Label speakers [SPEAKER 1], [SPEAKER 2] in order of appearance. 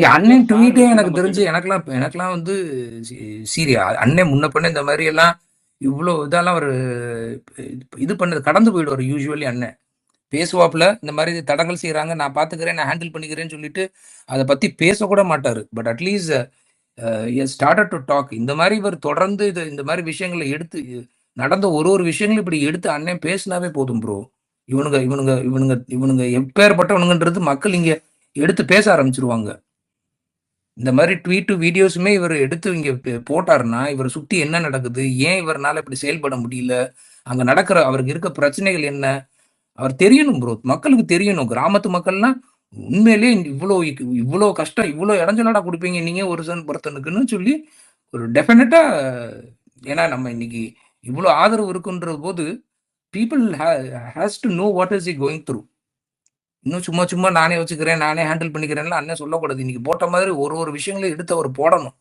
[SPEAKER 1] அண்ணன்
[SPEAKER 2] சார்
[SPEAKER 1] ட்வீட்டே
[SPEAKER 2] வந்து
[SPEAKER 1] எனக்கு
[SPEAKER 2] நம்ம
[SPEAKER 1] தெரிஞ்சு எனக்கெல்லாம் வந்து சீரியா அண்ணன் முன்ன பண்ண இந்த மாதிரி எல்லாம் இவ்வளோ இதெல்லாம் ஒரு இது பண்ணது கடந்து போயிடுவார் யூஸ்வலி அண்ணன் பேசுவாப்புல இந்த மாதிரி தடங்கள் செய்யறாங்க நான் பாத்துக்கிறேன் நான் ஹேண்டில் பண்ணிக்கிறேன்னு சொல்லிட்டு அதை பத்தி பேசக்கூட மாட்டாரு but at least started to talk இந்த மாதிரி இவர் தொடர்ந்து இது இந்த மாதிரி விஷயங்களை எடுத்து நடந்த ஒரு விஷயங்களும் இப்படி எடுத்து அண்ணன் பேசினாவே போதும் ப்ரோ இவனுங்க இவனுங்க இவனுங்க இவனுங்க எப்பேற்பட்டவனுங்கன்றது மக்கள் இங்க எடுத்து பேச ஆரம்பிச்சிருவாங்க இந்த மாதிரி ட்வீட்டு வீடியோஸுமே இவர் எடுத்து இங்க போட்டாருன்னா இவரை சுத்தி என்ன நடக்குது ஏன் இவரால் இப்படி செயல்பட முடியல அங்க நடக்கிற அவருக்கு இருக்க பிரச்சனைகள் என்ன அவர் தெரியணும் ப்ரோ மக்களுக்கு தெரியணும் கிராமத்து மக்கள்லாம் உண்மையிலேயே இவ்வளோ கஷ்டம் இவ்வளோ இடைஞ்சலாடா கொடுப்பீங்க நீங்க ஒரு ஒருத்தனுக்குன்னு சொல்லி ஒரு டெஃபினட்டா ஏன்னா நம்ம இன்னைக்கு இவ்வளோ ஆதரவு இருக்குன்ற போது people has to know what is E going through இன்னும் சும்மா சும்மா நானே வச்சுக்கிறேன் நானே ஹேண்டில் பண்ணிக்கிறேன்லாம் அண்ணன் சொல்லக்கூடாது இன்னைக்கு போட்ட மாதிரி ஒரு விஷயங்களையும் எடுத்து அவர் போடணும்